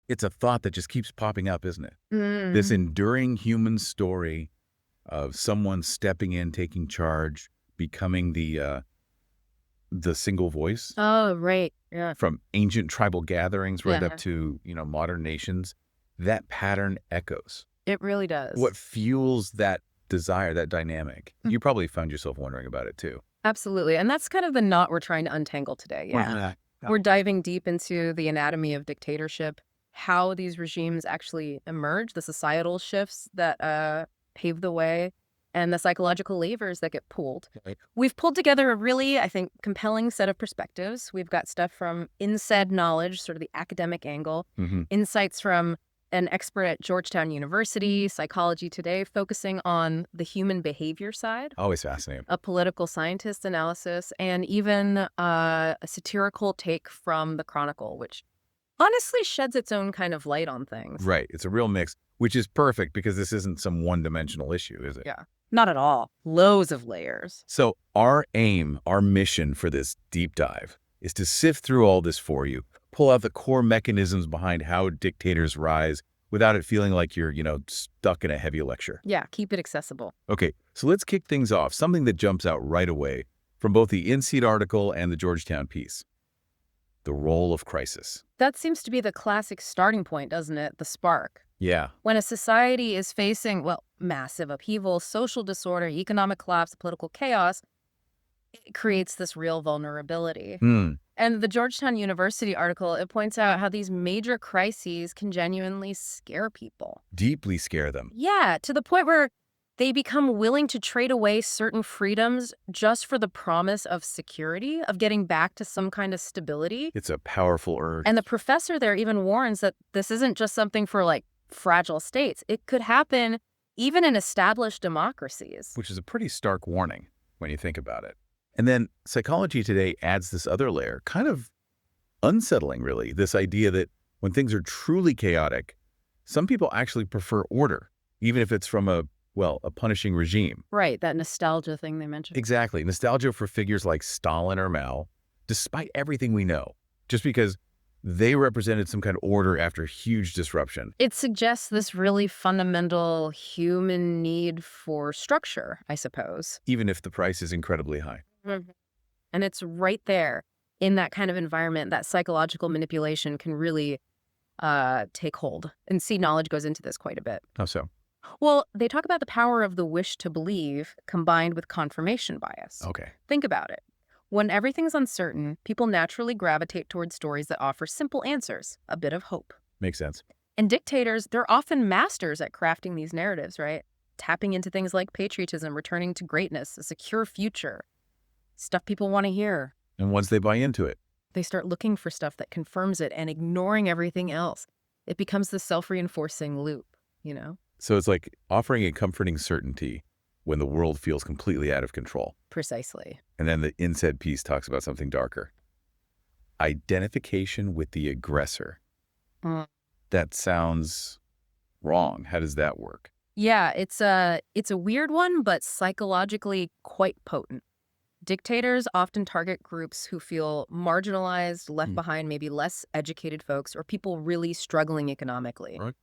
It's a thought that just keeps popping up, isn't it? This Mm. enduring human story of someone stepping in, taking charge, becoming the single voice Oh, right. Yeah. from ancient tribal gatherings right up Yeah. to, modern nations. That pattern echoes. It really does. What fuels that desire, that dynamic? Mm. You probably found yourself wondering about it too. Absolutely. And that's kind of the knot we're trying to untangle today. Yeah. Yeah. We're diving deep into the anatomy of dictatorship, how these regimes actually emerge, the societal shifts that pave the way, and the psychological levers that get pulled. Right. We've pulled together a really, I think, compelling set of perspectives. We've got stuff from inside knowledge, sort of the academic angle, Hmm. insights from an expert at Georgetown University, Psychology Today, focusing on the human behavior side, Always fascinating. a political scientist analysis, and even a satirical take from the Chronicle, which honestly sheds its own kind of light on things. Right. It's a real mix, which is perfect because this isn't some one-dimensional issue, is it? Yeah. Not at all. Loads of layers. So our aim, our mission for this deep dive is to sift through all this for you, pull out the core mechanisms behind how dictators rise without it feeling like you're, stuck in a heavy lecture. Yeah, keep it accessible. Okay, so let's kick things off. Something that jumps out right away from both the InSeed article and the Georgetown piece. The role of crisis. That seems to be the classic starting point, doesn't it? The spark. Yeah. When a society is facing, well, massive upheaval, social disorder, economic collapse, political chaos, it creates this real vulnerability. Hmm. And the Georgetown University article, it points out how these major crises can genuinely scare people. Deeply scare them. Yeah, to the point where they become willing to trade away certain freedoms just for the promise of security, of getting back to some kind of stability. It's a powerful urge. And the professor there even warns that this isn't just something for like fragile states. It could happen even in established democracies. Which is a pretty stark warning when you think about it. And then Psychology Today adds this other layer, kind of unsettling, really, this idea that when things are truly chaotic, some people actually prefer order, even if it's from a punishing regime. Right, that nostalgia thing they mentioned. Exactly. Nostalgia for figures like Stalin or Mao, despite everything we know, just because they represented some kind of order after huge disruption. It suggests this really fundamental human need for structure, I suppose. Even if the price is incredibly high. Mhm. And it's right there in that kind of environment that psychological manipulation can really take hold. And Seed Knowledge goes into this quite a bit. How so? Well, they talk about the power of the wish to believe combined with confirmation bias. Okay. Think about it. When everything's uncertain, people naturally gravitate towards stories that offer simple answers, a bit of hope. Makes sense. And dictators, they're often masters at crafting these narratives, right? Tapping into things like patriotism, returning to greatness, a secure future. Stuff people want to hear. And once they buy into it, They start looking for stuff that confirms it and ignoring everything else. It becomes this self-reinforcing loop, you know? so it's like offering a comforting certainty when the world feels completely out of control. Precisely. And then the inset piece talks about something darker. Identification with the aggressor. Mm. That sounds wrong. How does that work? Yeah, it's a weird one, but psychologically quite potent. Dictators often target groups who feel marginalized, left Hmm. behind, maybe less educated folks, or people really struggling economically. Right.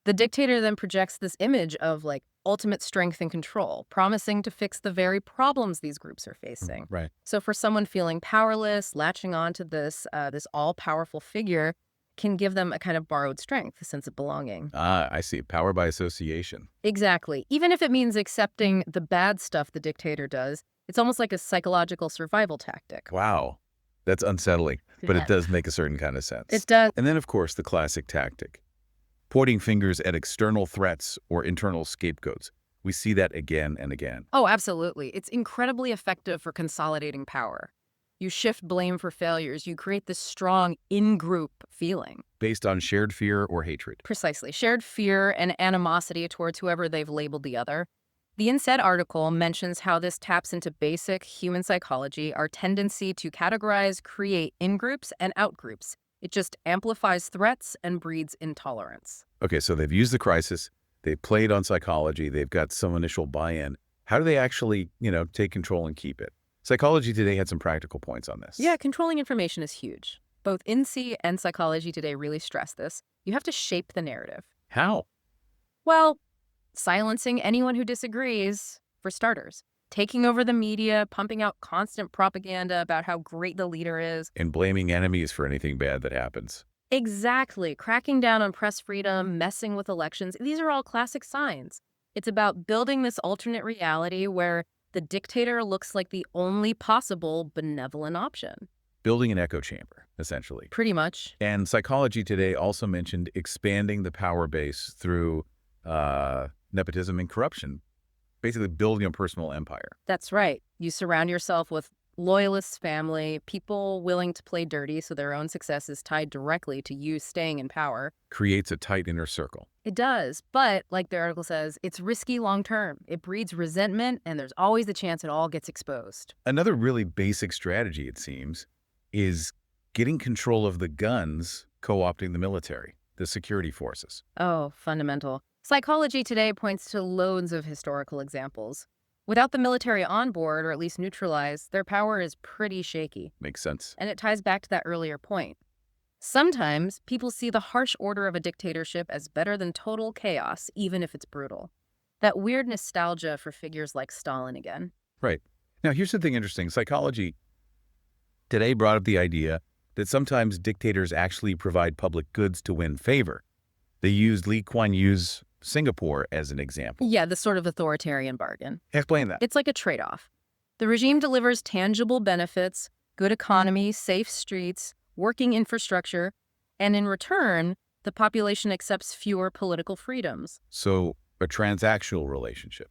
The dictator then projects this image of like ultimate strength and control, promising to fix the very problems these groups are facing. Right. So for someone feeling powerless, latching on to this all-powerful figure can give them a kind of borrowed strength, a sense of belonging. Ah, I see. Power by association. Exactly. Even if it means accepting the bad stuff the dictator does, it's almost like a psychological survival tactic. Wow. That's unsettling, but Yeah. it does make a certain kind of sense. It does. And then, of course, the classic tactic. Pointing fingers at external threats or internal scapegoats. We see that again and again. Oh, absolutely. It's incredibly effective for consolidating power. You shift blame for failures. You create this strong in-group feeling. Based on shared fear or hatred. Precisely. Shared fear and animosity towards whoever they've labeled the other. The InSed article mentions how this taps into basic human psychology, our tendency to categorize, create in-groups and out-groups. It just amplifies threats and breeds intolerance. Okay, so they've used the crisis. They've played on psychology. They've got some initial buy-in. How do they actually, take control and keep it? Psychology Today had some practical points on this. Yeah, controlling information is huge. Both INSEE and Psychology Today really stress this. You have to shape the narrative. How? Well, silencing anyone who disagrees, for starters. Taking over the media, pumping out constant propaganda about how great the leader is. And blaming enemies for anything bad that happens. Exactly. Cracking down on press freedom, messing with elections. These are all classic signs. It's about building this alternate reality where the dictator looks like the only possible benevolent option. Building an echo chamber, essentially. Pretty much. And Psychology Today also mentioned expanding the power base through nepotism and corruption, basically building a personal empire. That's right. You surround yourself with loyalists, family, people willing to play dirty so their own success is tied directly to you staying in power. Creates a tight inner circle. It does, but like the article says, it's risky long term. It breeds resentment, and there's always the chance it all gets exposed. Another really basic strategy, it seems, is getting control of the guns, co-opting the military, the security forces. Oh, fundamental. Psychology Today points to loads of historical examples. Without the military on board, or at least neutralized, their power is pretty shaky. Makes sense. And it ties back to that earlier point. Sometimes people see the harsh order of a dictatorship as better than total chaos, even if it's brutal. That weird nostalgia for figures like Stalin again. Right. Now, here's something interesting. Psychology Today brought up the idea that sometimes dictators actually provide public goods to win favor. They used Lee Kuan Yew's Singapore as an example. Yeah, the sort of authoritarian bargain. Explain that. It's like a trade-off. The regime delivers tangible benefits, good economy, safe streets, working infrastructure, and in return, the population accepts fewer political freedoms. So, a transactional relationship.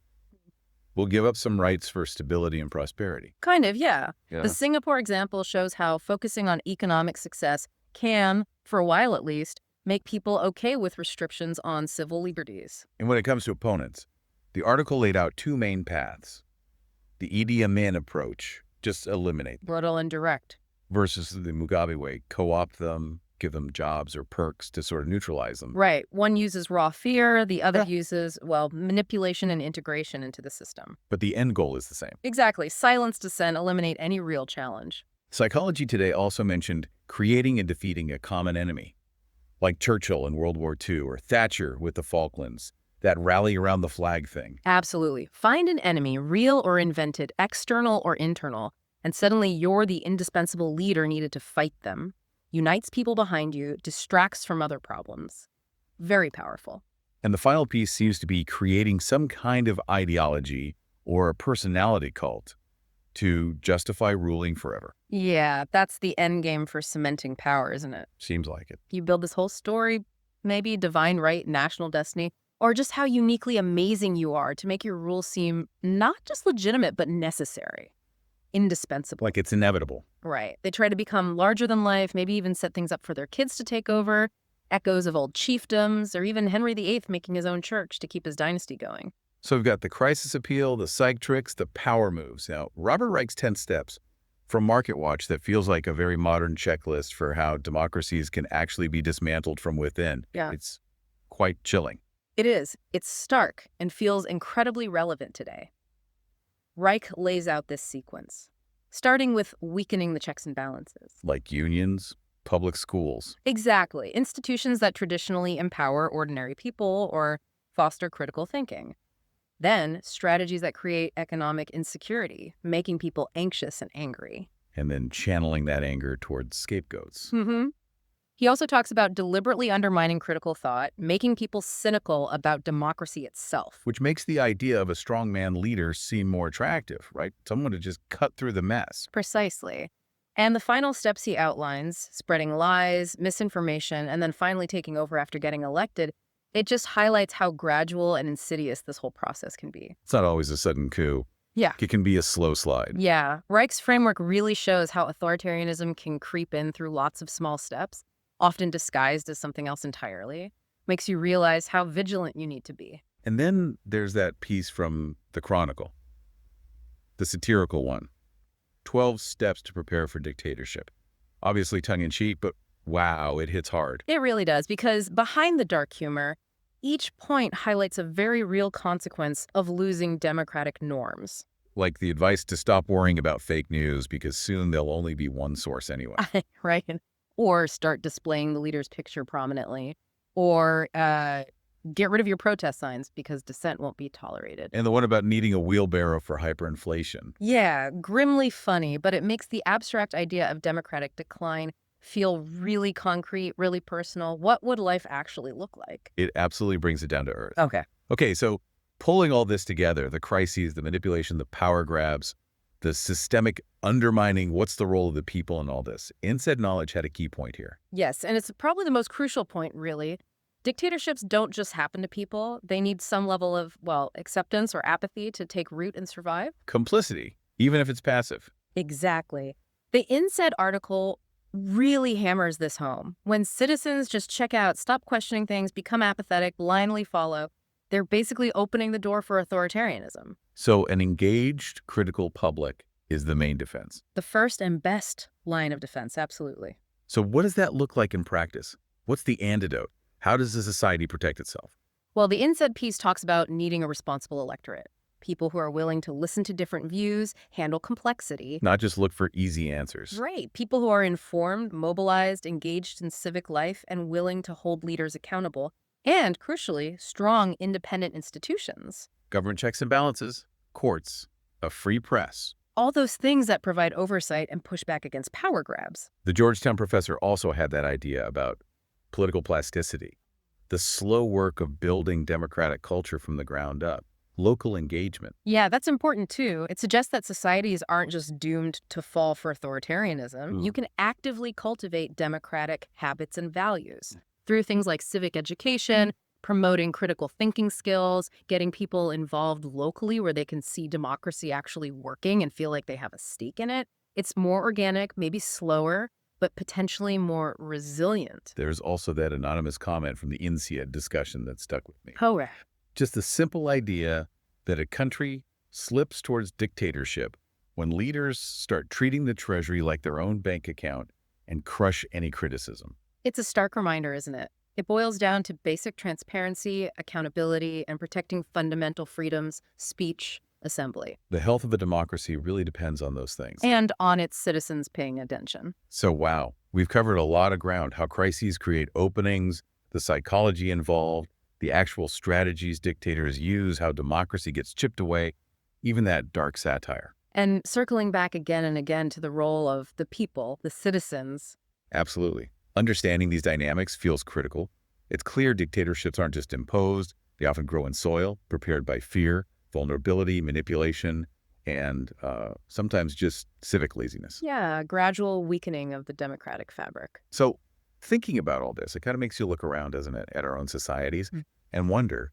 We'll give up some rights for stability and prosperity. Kind of, yeah. Yeah. The Singapore example shows how focusing on economic success can, for a while at least, make people okay with restrictions on civil liberties. And when it comes to opponents, the article laid out two main paths. The Idi Amin approach, just eliminate them, Brutal and direct. versus the Mugabe way, co-opt them, give them jobs or perks to sort of neutralize them. Right. One uses raw fear, the other uses, well, manipulation and integration into the system. But the end goal is the same. Exactly. Silence dissent, eliminate any real challenge. Psychology Today also mentioned creating and defeating a common enemy, like Churchill in World War II or Thatcher with the Falklands, that rally around the flag thing. Absolutely. Find an enemy, real or invented, external or internal, and suddenly you're the indispensable leader needed to fight them. Unites people behind you, distracts from other problems. Very powerful. And the final piece seems to be creating some kind of ideology or a personality cult to justify ruling forever. Yeah, that's the end game for cementing power, isn't it? Seems like it. You build this whole story, maybe divine right, national destiny, or just how uniquely amazing you are to make your rule seem not just legitimate, but necessary. Indispensable. Like it's inevitable. Right. They try to become larger than life, maybe even set things up for their kids to take over, echoes of old chiefdoms, or even Henry VIII making his own church to keep his dynasty going. So we've got the crisis appeal, the psych tricks, the power moves. Now, Robert Reich's 10 steps from Market Watch that feels like a very modern checklist for how democracies can actually be dismantled from within. Yeah. It's quite chilling. It is. It's stark and feels incredibly relevant today. Reich lays out this sequence, starting with weakening the checks and balances. Like unions, public schools. Exactly. Institutions that traditionally empower ordinary people or foster critical thinking. Then, strategies that create economic insecurity, making people anxious and angry. And then channeling that anger towards scapegoats. He also talks about deliberately undermining critical thought, making people cynical about democracy itself. Which makes the idea of a strongman leader seem more attractive, right? Someone to just cut through the mess. Precisely. And the final steps he outlines, spreading lies, misinformation, and then finally taking over after getting elected, it just highlights how gradual and insidious this whole process can be. It's not always a sudden coup. Yeah. It can be a slow slide. Yeah. Reich's framework really shows how authoritarianism can creep in through lots of small steps, often disguised as something else entirely. Makes you realize how vigilant you need to be. And then there's that piece from the Chronicle, the satirical one, 12 steps to prepare for dictatorship. Obviously tongue-in-cheek, but wow, it hits hard. It really does, because behind the dark humor, each point highlights a very real consequence of losing democratic norms. Like the advice to stop worrying about fake news because soon there'll only be one source anyway. Right? or start displaying the leader's picture prominently, or get rid of your protest signs because dissent won't be tolerated. And the one about needing a wheelbarrow for hyperinflation. Yeah, grimly funny, but it makes the abstract idea of democratic decline feel really concrete, really personal. What would life actually look like? It absolutely brings it down to earth. Okay. Okay, so pulling all this together, the crises, the manipulation, the power grabs, the systemic undermining, what's the role of the people in all this? Instead Knowledge had a key point here. Yes, and it's probably the most crucial point, really. Dictatorships don't just happen to people. They need some level of, well, acceptance or apathy to take root and survive. Complicity, even if it's passive. Exactly. The InSed article really hammers this home. When citizens just check out, stop questioning things, become apathetic, blindly follow, they're basically opening the door for authoritarianism. So an engaged, critical public is the main defense. The first and best line of defense, absolutely. So what does that look like in practice? What's the antidote? How does a society protect itself? Well, the InSed piece talks about needing a responsible electorate. People who are willing to listen to different views, handle complexity. Not just look for easy answers. Right. People who are informed, mobilized, engaged in civic life, and willing to hold leaders accountable. And, crucially, strong, independent institutions. Government checks and balances, courts, a free press. All those things that provide oversight and push back against power grabs. The Georgetown professor also had that idea about political plasticity, the slow work of building democratic culture from the ground up, local engagement. Yeah, that's important too. It suggests that societies aren't just doomed to fall for authoritarianism. You can actively cultivate democratic habits and values through things like civic education, promoting critical thinking skills, getting people involved locally where they can see democracy actually working and feel like they have a stake in it. It's more organic, maybe slower, but potentially more resilient. There's also that anonymous comment from the INSEAD discussion that stuck with me. Oh, right. Just the simple idea that a country slips towards dictatorship when leaders start treating the treasury like their own bank account and crush any criticism. It's a stark reminder, isn't it? It boils down to basic transparency, accountability, and protecting fundamental freedoms, speech, assembly. The health of a democracy really depends on those things. And on its citizens paying attention. So, wow, we've covered a lot of ground: how crises create openings, the psychology involved, the actual strategies dictators use, how democracy gets chipped away, even that dark satire. And circling back again and again to the role of the people, the citizens. Absolutely. Understanding these dynamics feels critical. It's clear dictatorships aren't just imposed. They often grow in soil, prepared by fear, vulnerability, manipulation, and sometimes just civic laziness. Yeah, a gradual weakening of the democratic fabric. So thinking about all this, it kind of makes you look around, doesn't it, at our own societies and wonder,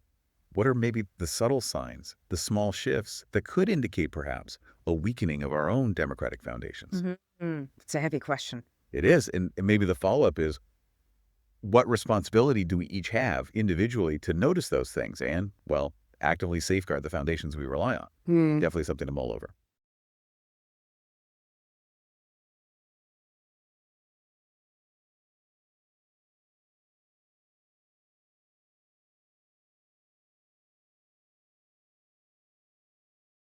what are maybe the subtle signs, the small shifts that could indicate perhaps a weakening of our own democratic foundations? It's a heavy question. It is. And maybe the follow-up is, what responsibility do we each have individually to notice those things and, well, actively safeguard the foundations we rely on? Definitely something to mull over.